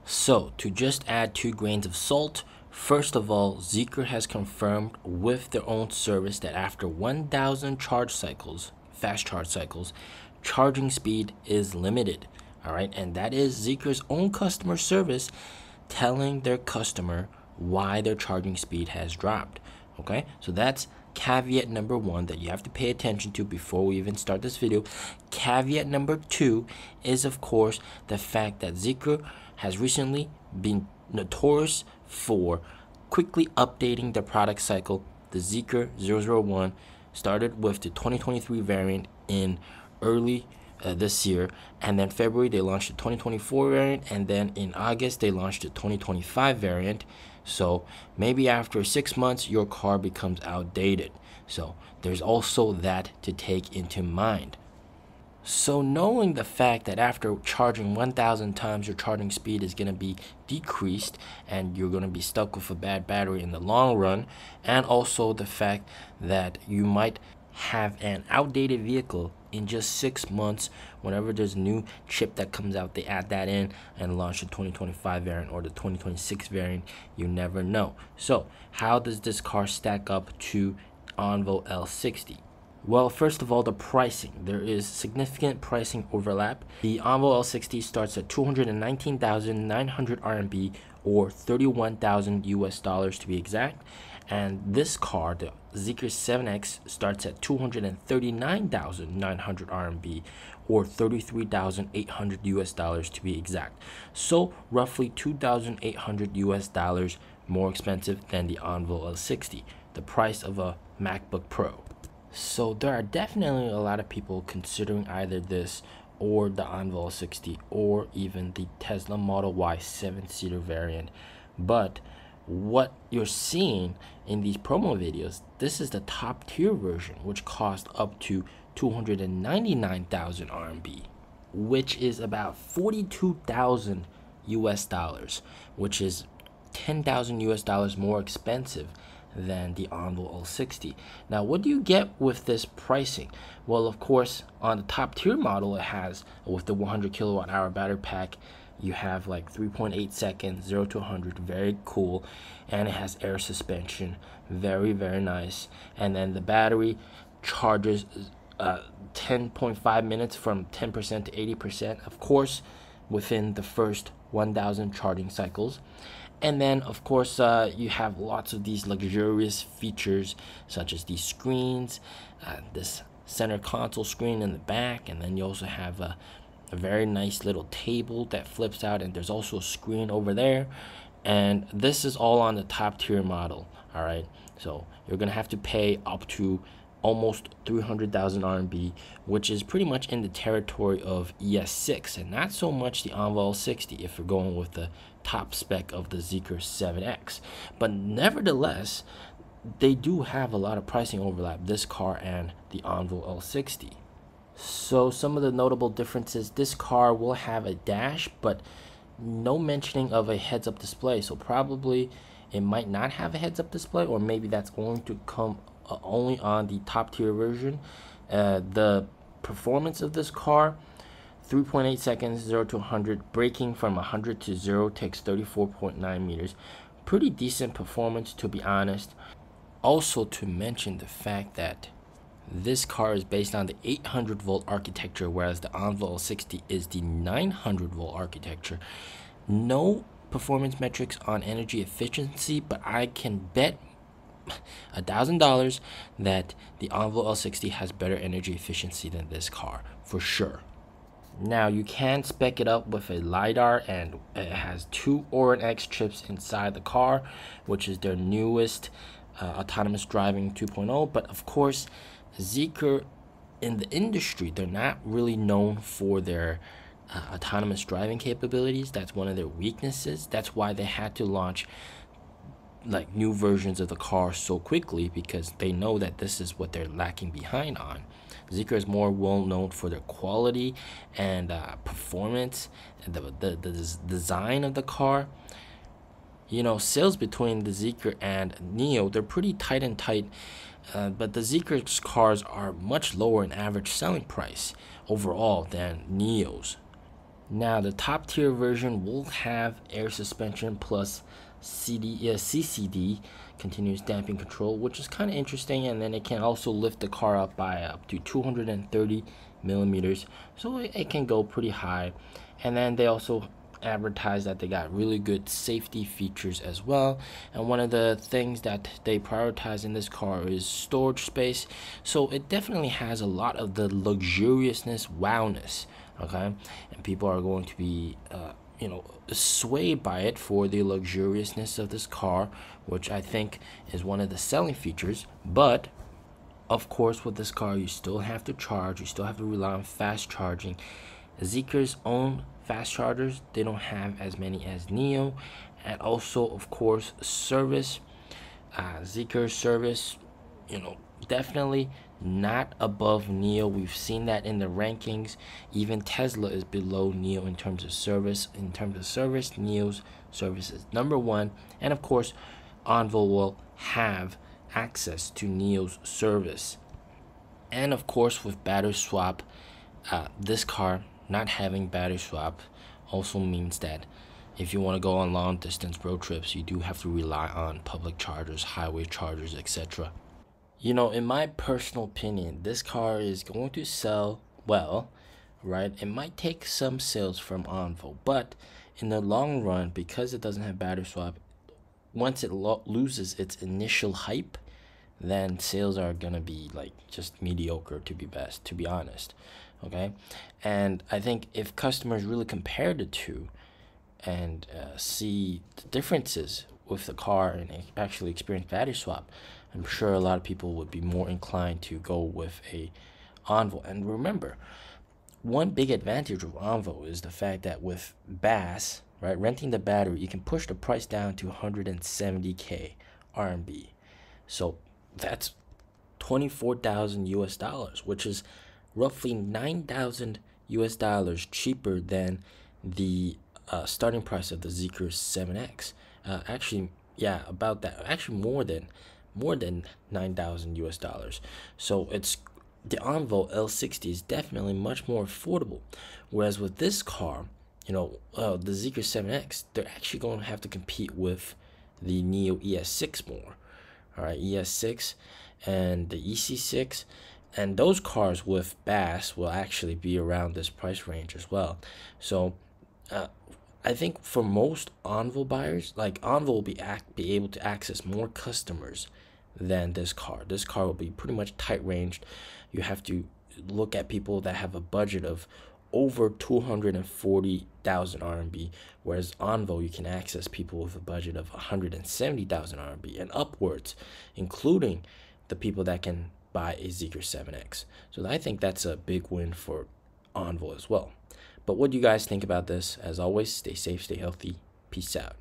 So to just add 2 grains of salt, first of all, Zeekr has confirmed with their own service that after 1,000 charge cycles, fast charge cycles, charging speed is limited. All right, and that is Zeekr's own customer service telling their customer why their charging speed has dropped. Okay, so that's caveat number 1 that you have to pay attention to before we even start this video. Caveat number 2 is, of course, the fact that Zeekr has recently been notorious for quickly updating the product cycle. The Zeekr 001 started with the 2023 variant in early this year, and then February they launched the 2024 variant, and then in August they launched the 2025 variant. So maybe after 6 months your car becomes outdated. So there's also that to take into mind. So knowing the fact that after charging 1,000 times your charging speed is going to be decreased and you're going to be stuck with a bad battery in the long run, and also the fact that you might have an outdated vehicle in just 6 months, whenever there's a new chip that comes out, they add that in and launch the 2025 variant or the 2026 variant. You never know. So how does this car stack up to ONVO L60? Well, first of all, the pricing. There is significant pricing overlap. The ONVO L60 starts at 219,900 RMB or 31,000 US dollars to be exact. And this car, the Zeekr 7X, starts at 239,900 RMB or 33,800 US dollars to be exact. So roughly 2,800 US dollars more expensive than the ONVO L60, the price of a MacBook Pro. So there are definitely a lot of people considering either this or the ONVO L60 or even the Tesla Model Y 7-seater variant. But what you're seeing in these promo videos, this is the top tier version, which costs up to 299,000 RMB, which is about 42,000 US dollars, which is 10,000 US dollars more expensive than the ONVO L60. Now, what do you get with this pricing? Well, of course, on the top tier model, it has, with the 100 kilowatt hour battery pack, you have like 3.8 seconds, 0 to 100, very cool. And it has air suspension, very, very nice. And then the battery charges 10.5 minutes from 10% to 80%, of course, within the first 1,000 charging cycles. And then, of course, you have lots of these luxurious features, such as these screens, this center console screen in the back, and then you also have a very nice little table that flips out, and there's also a screen over there. And this is all on the top tier model. All right, so you're gonna have to pay up to almost 300,000 RMB, which is pretty much in the territory of ES6, and not so much the ONVO L60 if you're going with the top spec of the Zeekr 7X. But nevertheless, they do have a lot of pricing overlap, this car and the ONVO L60. So some of the notable differences: this car will have a dash, but no mentioning of a heads-up display. So probably it might not have a heads-up display, or maybe that's going to come only on the top tier version. The performance of this car: 3.8 seconds, 0 to 100. Braking from 100 to 0 takes 34.9 meters. Pretty decent performance, to be honest. Also to mention the fact that this car is based on the 800 volt architecture, whereas the ONVO L60 is the 900 volt architecture. No performance metrics on energy efficiency, but I can bet $1,000 that the ONVO L60 has better energy efficiency than this car, for sure. Now, you can spec it up with a LiDAR, and it has 2 Orin X chips inside the car, which is their newest autonomous driving 2.0. But of course, Zeekr in the industry, they're not really known for their autonomous driving capabilities. That's one of their weaknesses. That's why they had to launch like new versions of the car so quickly, because they know that this is what they're lacking behind on. Zeekr is more well known for their quality and performance, and the design of the car. You know, sales between the Zeekr and NIO, they're pretty tight, but the Zeekr's cars are much lower in average selling price overall than NIO's. Now, the top tier version will have air suspension plus CCD, continuous damping control, which is kind of interesting. And then it can also lift the car up by up to 230 millimeters, so it can go pretty high. And then they also advertise that they got really good safety features as well. And one of the things that they prioritize in this car is storage space, so it definitely has a lot of the luxuriousness, wowness. Okay, and people are going to be swayed by it for the luxuriousness of this car, which I think is one of the selling features. But of course, with this car, you still have to charge, you still have to rely on fast charging. Zeekr's own fast chargers, they don't have as many as NIO. And also, of course, service, Zeekr service, definitely not above NIO. We've seen that in the rankings. Even Tesla is below NIO in terms of service. In terms of service, NIO's service is number one. And of course, ONVO will have access to NIO's service. And of course, with battery swap, this car not having battery swap also means that if you want to go on long distance road trips, you do have to rely on public chargers, highway chargers, etc. In my personal opinion, this car is going to sell well, right? It might take some sales from ONVO, but in the long run, because it doesn't have battery swap, once it loses its initial hype, then sales are gonna be like just mediocre, to be honest. Okay, and I think if customers really compare the two and see the differences with the car and actually experience battery swap, I'm sure a lot of people would be more inclined to go with a ONVO. And remember, one big advantage of ONVO is the fact that with BAS, right, renting the battery, you can push the price down to 170k RMB. So that's 24,000 US dollars, which is roughly 9,000 US dollars cheaper than the starting price of the Zeekr 7X. Actually, yeah, about that. Actually, more than 9,000 US dollars. So it's the ONVO L60 is definitely much more affordable. Whereas with this car, the Zeekr 7X, they're actually going to have to compete with the NIO ES6 more. All right, ES6 and the EC6, and those cars with BAS will actually be around this price range as well. So I think for most ONVO buyers, like ONVO will be able to access more customers than this car. This car will be pretty much tight ranged. You have to look at people that have a budget of over 240,000 RMB, whereas ONVO you can access people with a budget of 170,000 RMB and upwards, including the people that can buy a Zeekr 7X. So I think that's a big win for ONVO as well. But what do you guys think about this? As always, stay safe, stay healthy. Peace out.